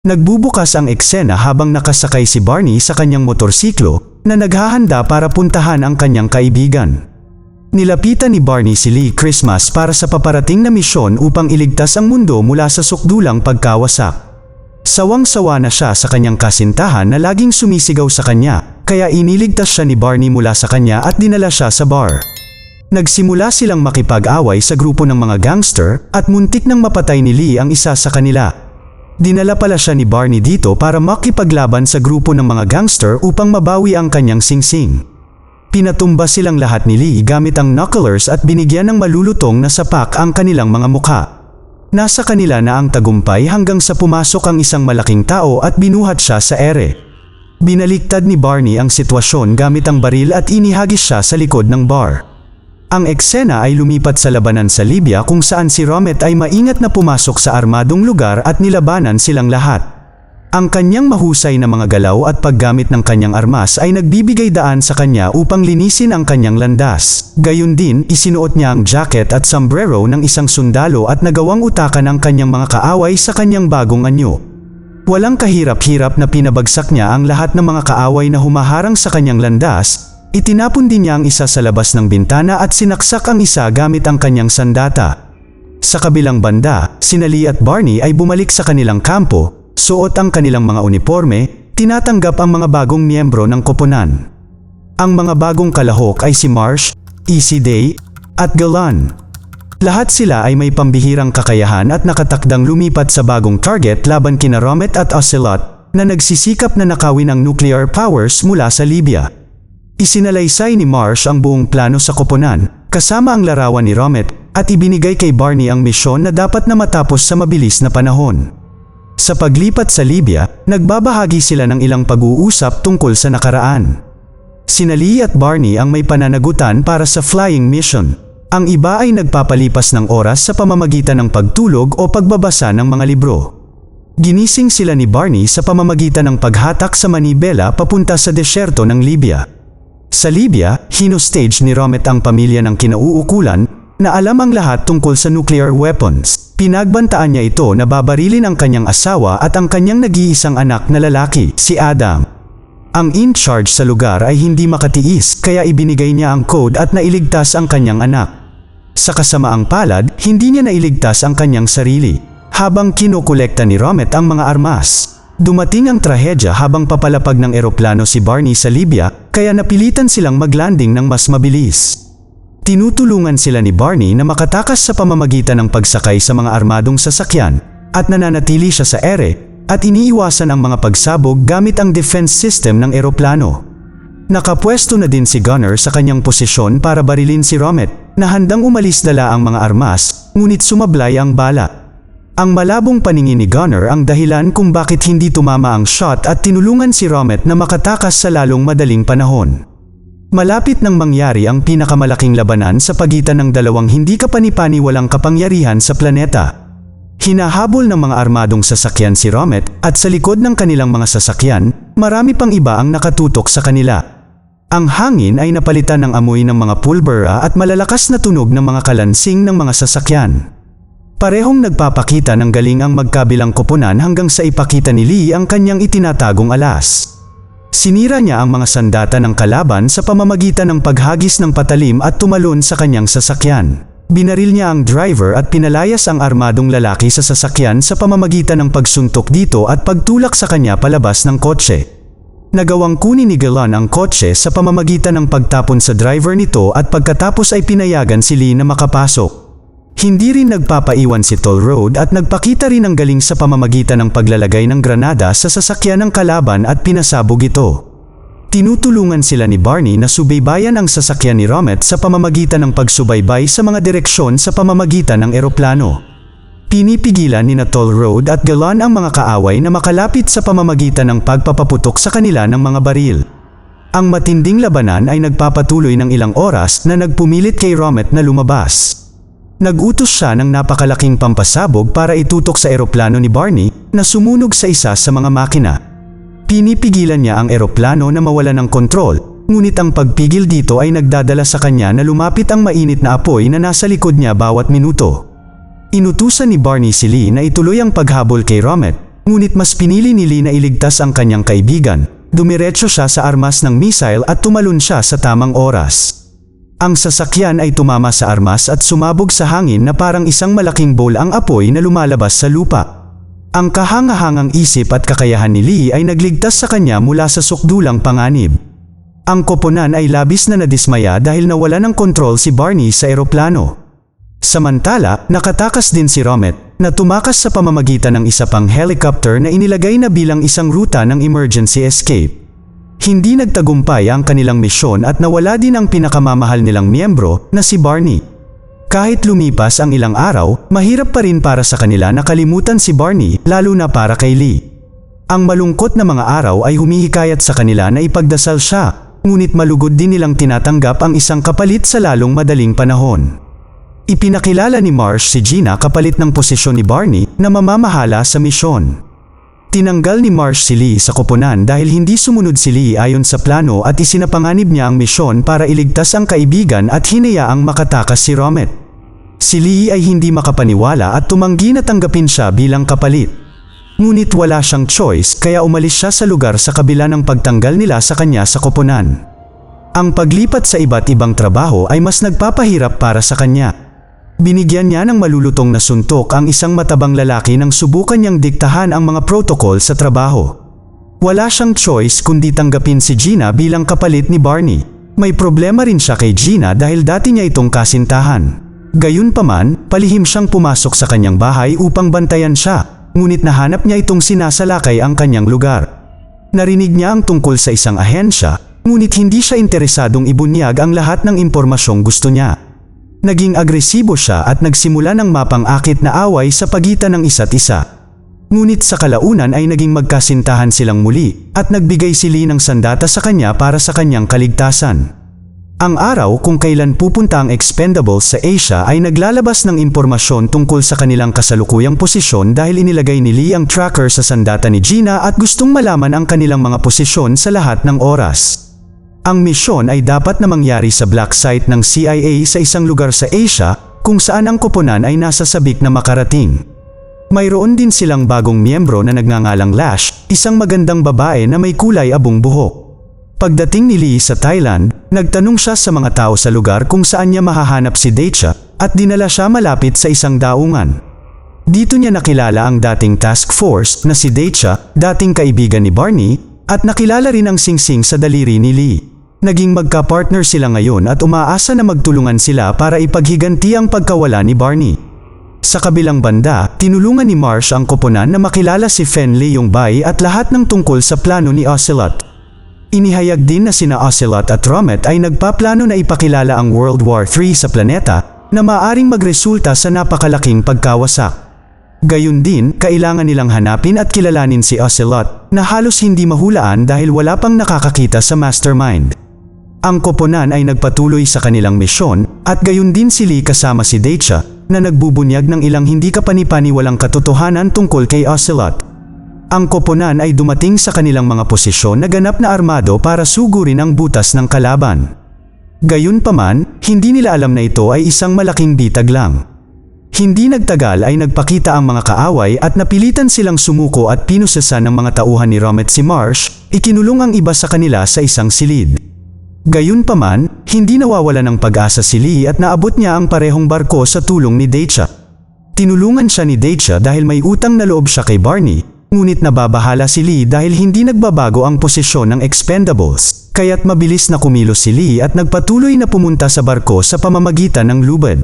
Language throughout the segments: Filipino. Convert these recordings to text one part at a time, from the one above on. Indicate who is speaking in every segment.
Speaker 1: Nagbubukas ang eksena habang nakasakay si Barney sa kanyang motorsiklo na naghahanda para puntahan ang kanyang kaibigan. Nilapitan ni Barney si Lee Christmas para sa paparating na misyon upang iligtas ang mundo mula sa sukdulang pagkawasak. Sawang-sawa na siya sa kanyang kasintahan na laging sumisigaw sa kanya, kaya iniligtas siya ni Barney mula sa kanya at dinala siya sa bar. Nagsimula silang makipag-away sa grupo ng mga gangster at muntik nang mapatay ni Lee ang isa sa kanila. Dinala pala siya ni Barney dito para makipaglaban sa grupo ng mga gangster upang mabawi ang kanyang singsing. Pinatumba silang lahat ni Lee gamit ang knucklers at binigyan ng malulutong na sapak ang kanilang mga mukha. Nasa kanila na ang tagumpay hanggang sa pumasok ang isang malaking tao at binuhat siya sa ere. Binaliktad ni Barney ang sitwasyon gamit ang baril at inihagis siya sa likod ng bar. Ang eksena ay lumipat sa labanan sa Libya kung saan si Romet ay maingat na pumasok sa armadong lugar at nilabanan silang lahat. Ang kanyang mahusay na mga galaw at paggamit ng kanyang armas ay nagbibigay daan sa kanya upang linisin ang kanyang landas. Gayun din, isinuot niya ang jacket at sombrero ng isang sundalo at nagawang utakan ang kanyang mga kaaway sa kanyang bagong anyo. Walang kahirap-hirap na pinabagsak niya ang lahat ng mga kaaway na humaharang sa kanyang landas. Itinapon din niya ang isa sa labas ng bintana at sinaksak ang isa gamit ang kanyang sandata. Sa kabilang banda, sina Lee at Barney ay bumalik sa kanilang kampo, suot ang kanilang mga uniforme, tinatanggap ang mga bagong miyembro ng koponan. Ang mga bagong kalahok ay si Marsh, Easy Day, at Galan. Lahat sila ay may pambihirang kakayahan at nakatakdang lumipat sa bagong target laban kina Romet at Ocelot na nagsisikap na nakawin ang nuclear powers mula sa Libya. Isinalaysay ni Marsh ang buong plano sa koponan, kasama ang larawan ni Romet, at ibinigay kay Barney ang misyon na dapat na matapos sa mabilis na panahon. Sa paglipat sa Libya, nagbabahagi sila ng ilang pag-uusap tungkol sa nakaraan. Sina Lee at Barney ang may pananagutan para sa flying mission. Ang iba ay nagpapalipas ng oras sa pamamagitan ng pagtulog o pagbabasa ng mga libro. Ginising sila ni Barney sa pamamagitan ng paghatak sa manibela papunta sa desyerto ng Libya. Sa Libya, hinostage ni Romet ang pamilya ng kinauukulan na alam ang lahat tungkol sa nuclear weapons. Pinagbantaan niya ito na babarilin ang kanyang asawa at ang kanyang nag-iisang anak na lalaki, si Adam. Ang in-charge sa lugar ay hindi makatiis kaya ibinigay niya ang code at nailigtas ang kanyang anak. Sa kasamaang palad, hindi niya nailigtas ang kanyang sarili. Habang kinukolekta ni Romet ang mga armas, dumating ang trahedya habang papalapag ng eroplano si Barney sa Libya, kaya napilitan silang maglanding ng mas mabilis. Tinutulungan sila ni Barney na makatakas sa pamamagitan ng pagsakay sa mga armadong sasakyan, at nananatili siya sa ere, at iniiwasan ang mga pagsabog gamit ang defense system ng eroplano. Nakapwesto na din si Gunner sa kanyang posisyon para barilin si Romet, na handang umalis dala ang mga armas, ngunit sumablay ang bala. Ang malabong paningin ni Gunner ang dahilan kung bakit hindi tumama ang shot at tinulungan si Romet na makatakas sa lalong madaling panahon. Malapit nang mangyari ang pinakamalaking labanan sa pagitan ng dalawang hindi kapani-paniwalang kapangyarihan sa planeta. Hinahabol ng mga armadong sasakyan si Romet at sa likod ng kanilang mga sasakyan, marami pang iba ang nakatutok sa kanila. Ang hangin ay napalitan ng amoy ng mga pulbera at malalakas na tunog ng mga kalansing ng mga sasakyan. Parehong nagpapakita ng galing ang magkabilang koponan hanggang sa ipakita ni Lee ang kanyang itinatagong alas. Sinira niya ang mga sandata ng kalaban sa pamamagitan ng paghagis ng patalim at tumalon sa kanyang sasakyan. Binaril niya ang driver at pinalayas ang armadong lalaki sa sasakyan sa pamamagitan ng pagsuntok dito at pagtulak sa kanya palabas ng kotse. Nagawang kunin ni Galan ang kotse sa pamamagitan ng pagtapon sa driver nito at pagkatapos ay pinayagan si Lee na makapasok. Hindi rin nagpapaiwan si Toll Road at nagpakita rin ng galing sa pamamagitan ng paglalagay ng granada sa sasakyan ng kalaban at pinasabog ito. Tinutulungan sila ni Barney na subaybayan ang sasakyan ni Romet sa pamamagitan ng pagsubaybay sa mga direksyon sa pamamagitan ng eroplano. Pinipigilan ni Toll Road at Galan ang mga kaaway na makalapit sa pamamagitan ng pagpapaputok sa kanila ng mga baril. Ang matinding labanan ay nagpapatuloy ng ilang oras na nagpumilit kay Romet na lumabas. Nag-utos siya ng napakalaking pampasabog para itutok sa eroplano ni Barney na sumunog sa isa sa mga makina. Pinipigilan niya ang eroplano na mawala ng kontrol, ngunit ang pagpigil dito ay nagdadala sa kanya na lumapit ang mainit na apoy na nasa likod niya bawat minuto. Inutusan ni Barney si Lee na ituloy ang paghabol kay Romet, ngunit mas pinili ni Lee na iligtas ang kanyang kaibigan. Dumiretso siya sa armas ng missile at tumalon siya sa tamang oras. Ang sasakyan ay tumama sa armas at sumabog sa hangin na parang isang malaking bowl ang apoy na lumalabas sa lupa. Ang kahangahangang isip at kakayahan ni Lee ay nagligtas sa kanya mula sa sukdulang panganib. Ang koponan ay labis na nadismaya dahil nawala ng kontrol si Barney sa eroplano. Samantala, nakatakas din si Romet, na tumakas sa pamamagitan ng isa pang helicopter na inilagay na bilang isang ruta ng emergency escape. Hindi nagtagumpay ang kanilang misyon at nawala din ang pinakamamahal nilang miyembro na si Barney. Kahit lumipas ang ilang araw, mahirap pa rin para sa kanila na kalimutan si Barney, lalo na para kay Lee. Ang malungkot na mga araw ay humihikayat sa kanila na ipagdasal siya, ngunit malugod din nilang tinatanggap ang isang kapalit sa lalong madaling panahon. Ipinakilala ni Marsh si Gina kapalit ng posisyon ni Barney na mamamahala sa misyon. Tinanggal ni Marsh si Lee sa koponan dahil hindi sumunod si Lee ayon sa plano at isinapanganib niya ang misyon para iligtas ang kaibigan at hinayaang makatakas si Romet. Si Lee ay hindi makapaniwala at tumanggi na tanggapin siya bilang kapalit. Ngunit wala siyang choice kaya umalis siya sa lugar sa kabila ng pagtanggal nila sa kanya sa koponan. Ang paglipat sa iba't ibang trabaho ay mas nagpapahirap para sa kanya. Binigyan niya ng malulutong na suntok ang isang matabang lalaki nang subukan niyang diktahan ang mga protocol sa trabaho. Wala siyang choice kundi tanggapin si Gina bilang kapalit ni Barney. May problema rin siya kay Gina dahil dati niya itong kasintahan. Gayunpaman, palihim siyang pumasok sa kanyang bahay upang bantayan siya, ngunit nahanap niya itong sinasalakay ang kanyang lugar. Narinig niya ang tungkol sa isang ahensya, ngunit hindi siya interesadong ibunyag ang lahat ng impormasyong gusto niya. Naging agresibo siya at nagsimula ng mapang-akit na away sa pagitan ng isa't isa. Ngunit sa kalaunan ay naging magkasintahan silang muli at nagbigay si Lee ng sandata sa kanya para sa kanyang kaligtasan. Ang araw kung kailan pupunta ang Expendables sa Asia ay naglalabas ng impormasyon tungkol sa kanilang kasalukuyang posisyon dahil inilagay ni Lee ang tracker sa sandata ni Gina at gustong malaman ang kanilang mga posisyon sa lahat ng oras. Ang misyon ay dapat na mangyari sa black site ng CIA sa isang lugar sa Asia kung saan ang koponan ay nasa sabik na makarating. Mayroon din silang bagong miyembro na nagngangalang Lash, isang magandang babae na may kulay abong buhok. Pagdating ni Lee sa Thailand, nagtanong siya sa mga tao sa lugar kung saan niya mahahanap si Daecha at dinala siya malapit sa isang daungan. Dito niya nakilala ang dating task force na si Daecha, dating kaibigan ni Barney, at nakilala rin ang singsing sa daliri ni Lee. Naging magka-partner sila ngayon at umaasa na magtulungan sila para ipaghiganti ang pagkawala ni Barney. Sa kabilang banda, tinulungan ni Marsh ang koponan na makilala si Fen Leong-bai at lahat ng tungkol sa plano ni Ocelot. Inihayag din na sina Ocelot at Romet ay nagpaplano na ipakilala ang World War III sa planeta na maaaring magresulta sa napakalaking pagkawasak. Gayun din, kailangan nilang hanapin at kilalanin si Ocelot na halos hindi mahulaan dahil wala pang nakakakita sa mastermind. Ang koponan ay nagpatuloy sa kanilang misyon at gayun din si Lee kasama si Daecha na nagbubunyag ng ilang hindi kapanipaniwalang katotohanan tungkol kay Ocelot. Ang koponan ay dumating sa kanilang mga posisyon na ganap na armado para sugurin ang butas ng kalaban. Gayunpaman, hindi nila alam na ito ay isang malaking bitag lang. Hindi nagtagal ay nagpakita ang mga kaaway at napilitan silang sumuko at pinusasan ng mga tauhan ni Romet si Marsh, ikinulong ang iba sa kanila sa isang silid. Gayunpaman, hindi nawawala ng pag-asa si Lee at naabot niya ang parehong barko sa tulong ni Daecha. Tinulungan siya ni Daecha dahil may utang na loob siya kay Barney, ngunit nababahala si Lee dahil hindi nagbabago ang posisyon ng Expendables, kaya't mabilis na kumilos si Lee at nagpatuloy na pumunta sa barko sa pamamagitan ng lubid.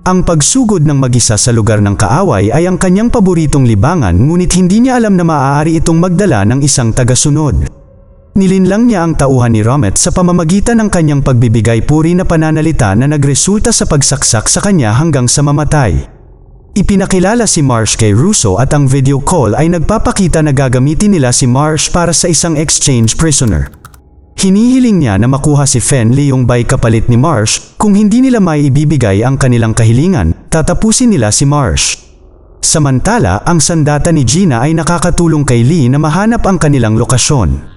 Speaker 1: Ang pagsugod ng mag-isa sa lugar ng kaaway ay ang kanyang paboritong libangan ngunit hindi niya alam na maaari itong magdala ng isang tagasunod. Nilinlang niya ang tauhan ni Romet sa pamamagitan ng kanyang pagbibigay puri na pananalita na nagresulta sa pagsaksak sa kanya hanggang sa mamatay. Ipinakilala si Marsh kay Russo at ang video call ay nagpapakita na gagamitin nila si Marsh para sa isang exchange prisoner. Hinihiling niya na makuha si Fen Leong-bai kapalit ni Marsh, kung hindi nila may ibibigay ang kanilang kahilingan, tatapusin nila si Marsh. Samantala, ang sandata ni Gina ay nakakatulong kay Lee na mahanap ang kanilang lokasyon.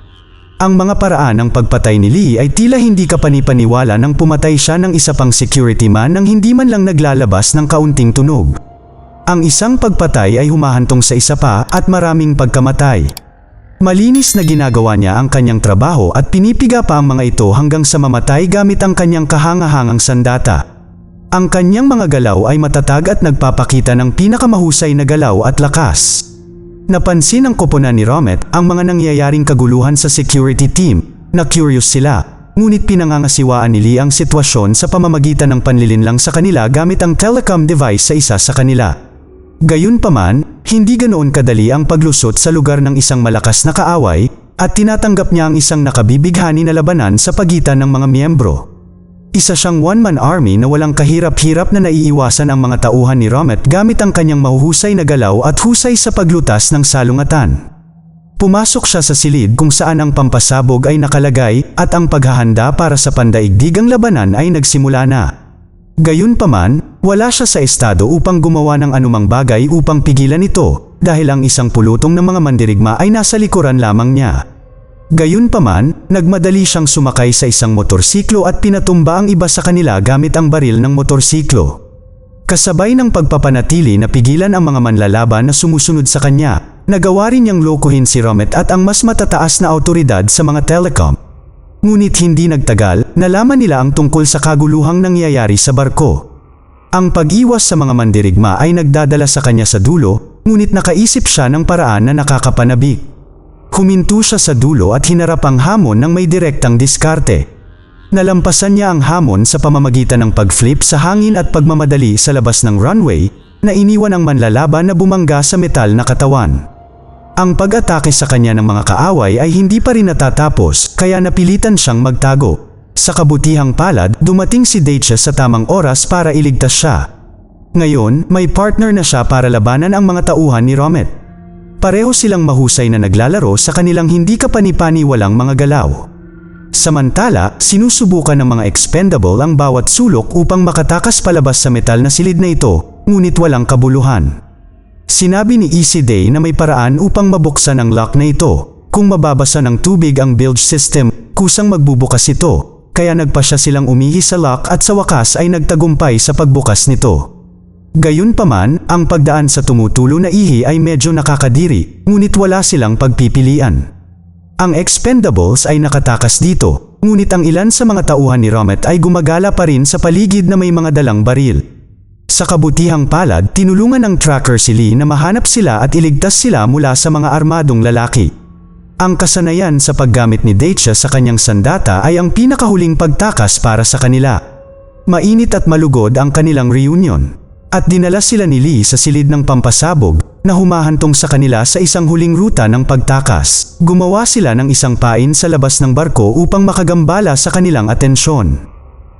Speaker 1: Ang mga paraan ng pagpatay ni Lee ay tila hindi kapanipaniwala nang pumatay siya ng isa pang security man nang hindi man lang naglalabas ng kaunting tunog. Ang isang pagpatay ay humahantong sa isa pa at maraming pagkamatay. Malinis na ginagawa niya ang kanyang trabaho at pinipiga pa ang mga ito hanggang sa mamatay gamit ang kanyang kahangahangang sandata. Ang kanyang mga galaw ay matatag at nagpapakita ng pinakamahusay na galaw at lakas. Napansin ng koponan ni Romet ang mga nangyayaring kaguluhan sa security team, na curious sila, ngunit pinangangasiwaan ni Lee ang sitwasyon sa pamamagitan ng panlilinlang sa kanila gamit ang telecom device sa isa sa kanila. Gayunpaman, hindi ganoon kadali ang paglusot sa lugar ng isang malakas na kaaway, at tinatanggap niya ang isang nakabibighani na labanan sa pagitan ng mga miyembro. Isa siyang one-man army na walang kahirap-hirap na naiiwasan ang mga tauhan ni Romet gamit ang kanyang mahuhusay na galaw at husay sa paglutas ng salungatan. Pumasok siya sa silid kung saan ang pampasabog ay nakalagay at ang paghahanda para sa pandaigdigang labanan ay nagsimula na. Gayunpaman, wala siya sa estado upang gumawa ng anumang bagay upang pigilan ito dahil ang isang pulutong ng mga mandirigma ay nasa likuran lamang niya. Gayunpaman, nagmadali siyang sumakay sa isang motorsiklo at pinatumba ang iba sa kanila gamit ang baril ng motorsiklo. Kasabay ng pagpapanatili na pigilan ang mga manlalaban na sumusunod sa kanya, nagawa rin niyang lokohin si Romet at ang mas matataas na awtoridad sa mga telecom. Ngunit hindi nagtagal, nalaman nila ang tungkol sa kaguluhang nangyayari sa barko. Ang pag-iwas sa mga mandirigma ay nagdadala sa kanya sa dulo, ngunit nakaisip siya ng paraan na nakakapanabik. Huminto siya sa dulo at hinarap ang hamon ng may direktang diskarte. Nalampasan niya ang hamon sa pamamagitan ng pag-flip sa hangin at pagmamadali sa labas ng runway na iniwan ang manlalaban na bumangga sa metal na katawan. Ang pag-atake sa kanya ng mga kaaway ay hindi pa rin natatapos kaya napilitan siyang magtago. Sa kabutihang palad, dumating si Dacia sa tamang oras para iligtas siya. Ngayon, may partner na siya para labanan ang mga tauhan ni Romet. Pareho silang mahusay na naglalaro sa kanilang hindi kapani-paniwalang mga galaw. Samantala, sinusubukan ng mga expendable ang bawat sulok upang makatakas palabas sa metal na silid na ito, ngunit walang kabuluhan. Sinabi ni Easy Day na may paraan upang mabuksan ang lock na ito. Kung mababasa ng tubig ang bilge system, kusang magbubukas ito, kaya nagpa siya silang umihi sa lock at sa wakas ay nagtagumpay sa pagbukas nito. Gayunpaman, ang pagdaan sa tumutulo na ihi ay medyo nakakadiri, ngunit wala silang pagpipilian. Ang expendables ay nakatakas dito, ngunit ang ilan sa mga tauhan ni Romet ay gumagala pa rin sa paligid na may mga dalang baril. Sa kabutihang palad, tinulungan ng tracker si Lee na mahanap sila at iligtas sila mula sa mga armadong lalaki. Ang kasanayan sa paggamit ni Dacia sa kanyang sandata ay ang pinakahuling pagtakas para sa kanila. Mainit at malugod ang kanilang reunion. At dinala sila ni Lee sa silid ng pampasabog na humahantong sa kanila sa isang huling ruta ng pagtakas. Gumawa sila ng isang pain sa labas ng barko upang makagambala sa kanilang atensyon.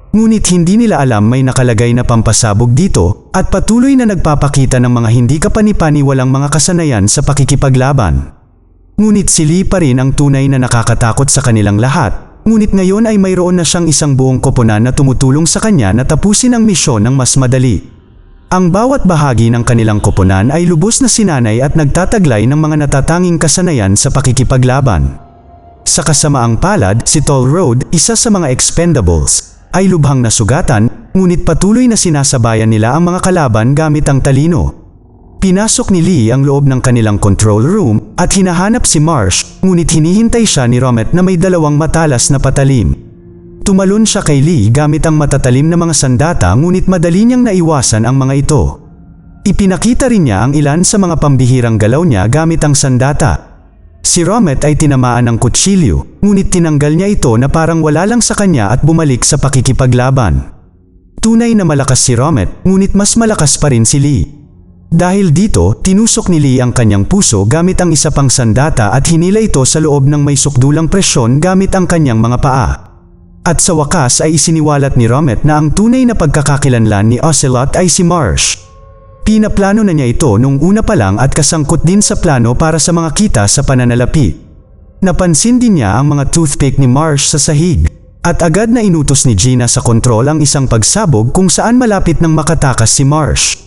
Speaker 1: Ngunit hindi nila alam may nakalagay na pampasabog dito at patuloy na nagpapakita ng mga hindi kapani-paniwalang mga kasanayan sa pakikipaglaban. Ngunit si Lee pa rin ang tunay na nakakatakot sa kanilang lahat, ngunit ngayon ay mayroon na siyang isang buong koponan na tumutulong sa kanya na tapusin ang misyon ng mas madali. Ang bawat bahagi ng kanilang koponan ay lubos na sinanay at nagtataglay ng mga natatanging kasanayan sa pakikipaglaban. Sa kasamaang palad, si Toll Road, isa sa mga expendables, ay lubhang nasugatan, ngunit patuloy na sinasabayan nila ang mga kalaban gamit ang talino. Pinasok ni Lee ang loob ng kanilang control room at hinahanap si Marsh, ngunit hinihintay siya ni Romet na may dalawang matalas na patalim. Tumalon siya kay Lee gamit ang matatalim na mga sandata ngunit madali niyang naiwasan ang mga ito. Ipinakita rin niya ang ilan sa mga pambihirang galaw niya gamit ang sandata. Si Romet ay tinamaan ng kutsilyo, ngunit tinanggal niya ito na parang wala lang sa kanya at bumalik sa pakikipaglaban. Tunay na malakas si Romet, ngunit mas malakas pa rin si Lee. Dahil dito, tinusok ni Lee ang kanyang puso gamit ang isa pang sandata at hinila ito sa loob ng may sukdulang presyon gamit ang kanyang mga paa. At sa wakas ay isiniwalat ni Romet na ang tunay na pagkakakilanlan ni Ocelot ay si Marsh. Pinaplano na niya ito nung una pa lang at kasangkot din sa plano para sa mga kita sa pananalapi. Napansin din niya ang mga toothpick ni Marsh sa sahig. At agad na inutos ni Gina sa kontrol ang isang pagsabog kung saan malapit nang makatakas si Marsh.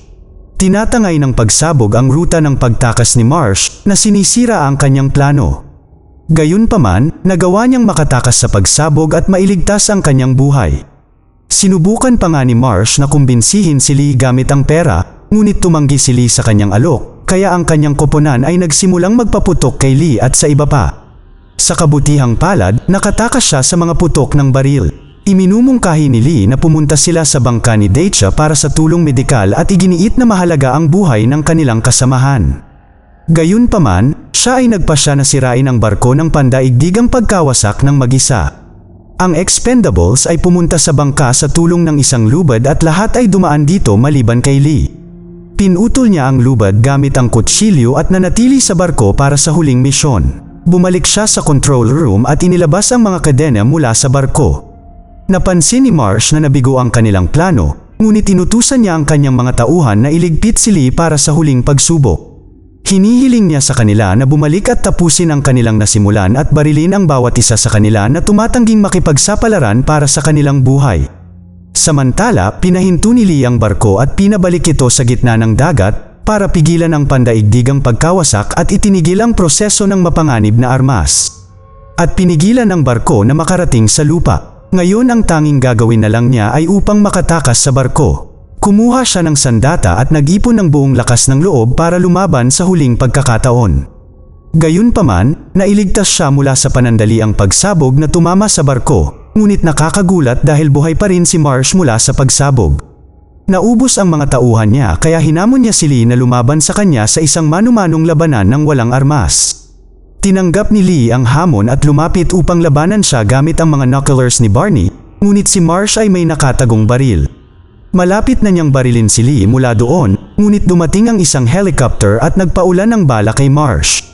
Speaker 1: Tinatangay ng pagsabog ang ruta ng pagtakas ni Marsh na sinisira ang kanyang plano. Gayunpaman, nagawa niyang makatakas sa pagsabog at mailigtas ang kanyang buhay. Sinubukan pa nga ni Marsh na kumbinsihin si Lee gamit ang pera, ngunit tumanggi si Lee sa kanyang alok, kaya ang kanyang koponan ay nagsimulang magpaputok kay Lee at sa iba pa. Sa kabutihang palad, nakatakas siya sa mga putok ng baril. Iminumungkahi ni Lee na pumunta sila sa bangka ni Daecha para sa tulong medikal at iginiit na mahalaga ang buhay ng kanilang kasamahan. Gayunpaman, siya ay nagpasya na sirain ang barko ng pandaigdigang pagkawasak ng mag-isa. Ang Expendables ay pumunta sa bangka sa tulong ng isang lubad at lahat ay dumaan dito maliban kay Lee. Pinutol niya ang lubad gamit ang kutsilyo at nanatili sa barko para sa huling misyon. Bumalik siya sa control room at inilabas ang mga kadena mula sa barko. Napansin ni Marsh na nabigo ang kanilang plano, ngunit inutusan niya ang kanyang mga tauhan na iligpit si Lee para sa huling pagsubok. Hinihiling niya sa kanila na bumalik at tapusin ang kanilang nasimulan at barilin ang bawat isa sa kanila na tumatangging makipagsapalaran para sa kanilang buhay. Samantala, pinahinto ni Lee ang barko at pinabalik ito sa gitna ng dagat para pigilan ang pandaigdigang pagkawasak at itinigil ang proseso ng mapanganib na armas. At pinigilan ang barko na makarating sa lupa. Ngayon ang tanging gagawin na lang niya ay upang makatakas sa barko. Kumuha siya ng sandata at nag-ipon ng buong lakas ng loob para lumaban sa huling pagkakataon. Gayunpaman, nailigtas siya mula sa panandaliang pagsabog na tumama sa barko, ngunit nakakagulat dahil buhay pa rin si Marsh mula sa pagsabog. Naubos ang mga tauhan niya kaya hinamon niya si Lee na lumaban sa kanya sa isang mano-manong labanan ng walang armas. Tinanggap ni Lee ang hamon at lumapit upang labanan siya gamit ang mga knucklers ni Barney, ngunit si Marsh ay may nakatagong baril. Malapit na niyang barilin si Lee mula doon, ngunit dumating ang isang helicopter at nagpaulan ng bala kay Marsh.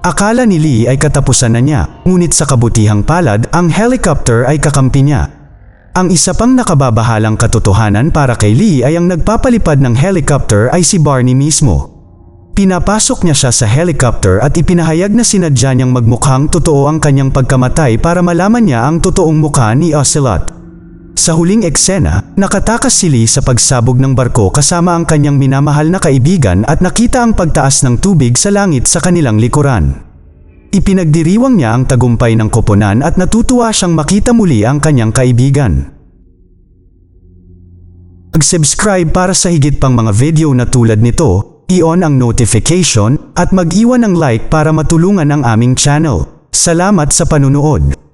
Speaker 1: Akala ni Lee ay katapusan na niya, ngunit sa kabutihang palad, ang helicopter ay kakampi niya. Ang isa pang nakababahalang katotohanan para kay Lee ay ang nagpapalipad ng helicopter ay si Barney mismo. Pinapasok niya siya sa helicopter at ipinahayag na sinadya niyang magmukhang totoo ang kanyang pagkamatay para malaman niya ang totoong mukha ni Ocelot. Sa huling eksena, nakatakas si Lee sa pagsabog ng barko kasama ang kanyang minamahal na kaibigan at nakita ang pagtaas ng tubig sa langit sa kanilang likuran. Ipinagdiriwang niya ang tagumpay ng koponan at natutuwa siyang makita muli ang kanyang kaibigan. Mag-subscribe para sa higit pang mga video na tulad nito, i-on ang notification at mag-iwan ng like para matulungan ang aming channel. Salamat sa panunood.